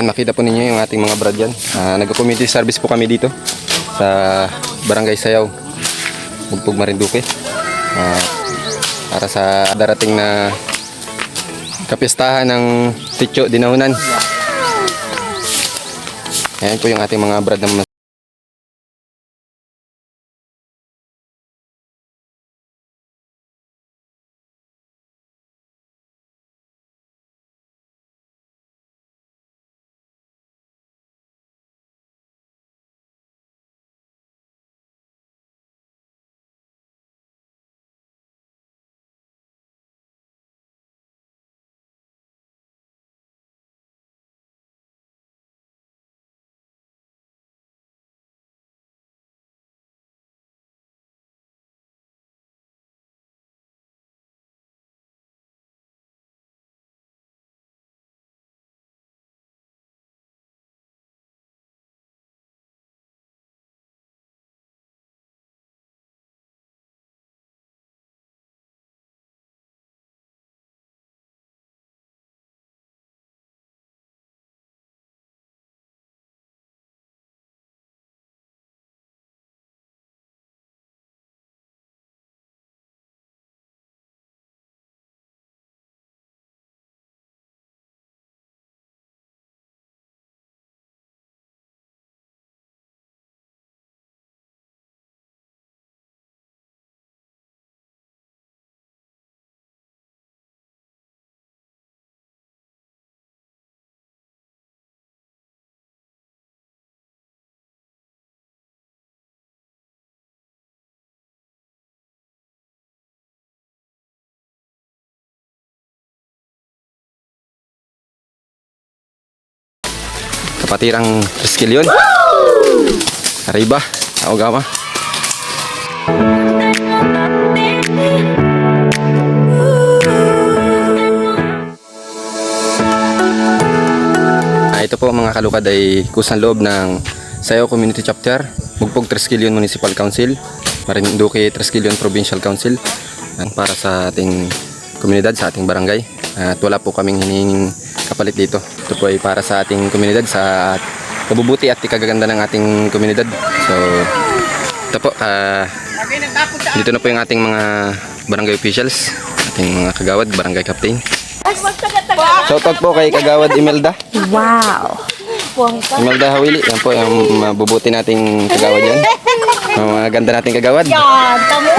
Yan, makita po ninyo yung ating mga brad yan. Nag-community service po kami dito sa Barangay Sayaw, Bugpug, Marinduque. Para sa darating na kapistahan ng Sitio Dinahunan. Yan po yung ating mga brad na kapatirang Triskelion. Arriba, Aogama. Ito po mga kalukad ay kusang loob ng Sayaw Community Chapter, Bugpug Triskelion Municipal Council, Marinduque Triskelion Provincial Council, para sa ating komunidad, sa ating barangay. At wala po kaming hinihinging kapalit dito. Ito po ay para sa ating komunidad, sa kabubuti at ikagaganda ng ating komunidad. So ito po, dito na po yung ating mga barangay officials, ating mga kagawad, barangay captain. Shoutout po kay Kagawad Imelda. Wow! Imelda Hawili, yan po yung mabubuti nating kagawad yan. Mga ganda nating kagawad. Yan! Tamo!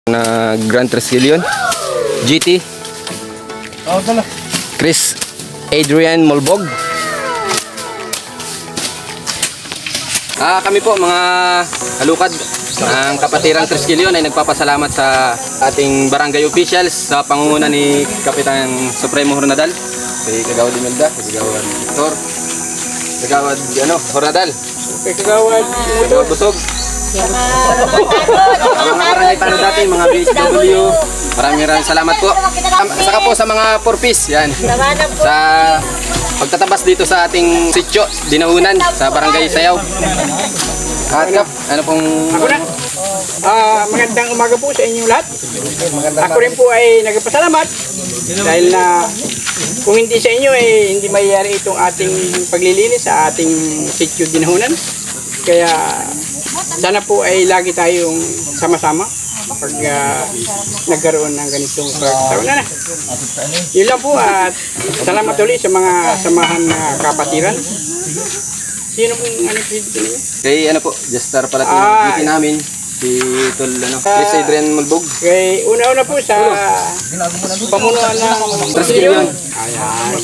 Na Grand Triskelion, GT, Chris Adrian Molbog. Kami po mga kalukad ng Kapatirang Triskelion ay nagpapasalamat sa ating barangay officials sa pangunguna ni Kapitan Supremo Hornadal, kay Kagawad Imelda, kay Kagawad Victor, Kagawad Hornadal, kay Kagawad Busog, mga barangay tanong dati, mga BSW, maraming salamat po. Saka po sa mga porpis, yan, sa pagtatabas dito sa ating Sitio Dinahunan sa Barangay Sayaw. Kap, ano pong... Magandang umaga po sa inyong lahat. Ako rin po ay nagpasalamat dahil na kung hindi sa inyo ay hindi mayayari itong ating paglilinis sa ating Sitio Dinahunan. Kaya sana po ay lagi tayong sama-sama pag nagkaroon ng ganitong pagkakataon na. Yun lang po at salamat ulit sa mga samahan na kapatiran. Sino pong dito ninyo? Kay po, Justar pala ito namin, si Tol Chris Adrian Molbog. Kay una-una po sa pamunuan ng Triskelion. Ayan.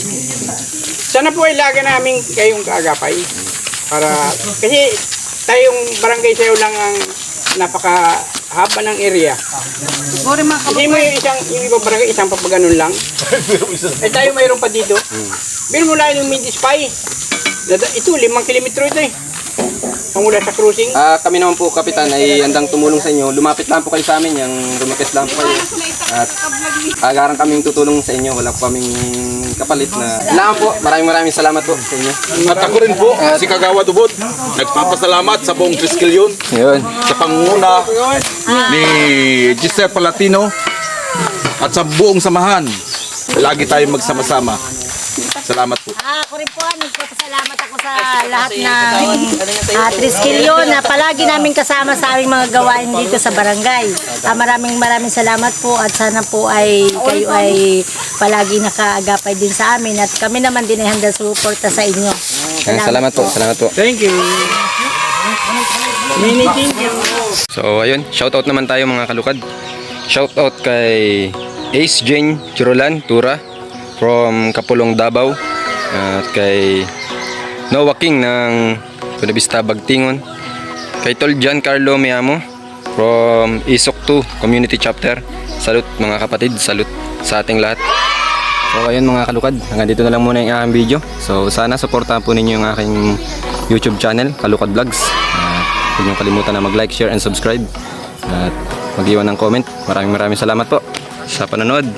Sana po ay lagi namin kayong kaagapay para kasi tayong barangay Sayaw lang ang napaka haba ng area. Siguro mga Hindi mo yung ibang barangay, isang papaganon lang. Eh tayo mayroon pa dito. Biro mo lang yung Mindispay. Ito, 5 kilometro ito eh. Pamula sa cruising. Kami naman po, Kapitan, ay handang tumulong sa inyo. Lumapit lang po kayo sa amin, yung request lang po kayo. At agaran kaming tutulong sa inyo. Wala po kaming kapalit na. Salamat po. Maraming salamat po sa inyo. At ako rin po, si Kagawa Dubot, nagpapasalamat sa buong Triskelion, Yun. sa pangunguna ni Giselle Palatino at sa buong samahan. Lagi tayong magsama-sama. Salamat po. Ako rin po, nagpapasalamat ako sa lahat ng Triskelion na palagi namin kasama sa aming mga gawain dito sa barangay. Maraming salamat po at sana po ay kayo ay palagi nakaagapay din sa amin at kami naman din ay handa suporta sa inyo. Salamat po. Salamat po. Thank you. Mini thank you. So ayun, shoutout naman tayo mga kalukad. Shoutout kay Ace Jane Chirolan Tura from Kapulong Davao at kay Noah King ng Buenavista Bagtingon, kay Tol Giancarlo Miamo from Isok 2 Community Chapter. Salute mga kapatid, salute sa ating lahat. So ayun mga kalukad, hanggang dito na lang muna yung aking video. So sana supportahan po ninyo yung aking YouTube channel, Kalukad Vlogs. Huwag niyong kalimutan na mag-like, share, and subscribe. At mag-iwan ng comment. Maraming salamat po sa panonood.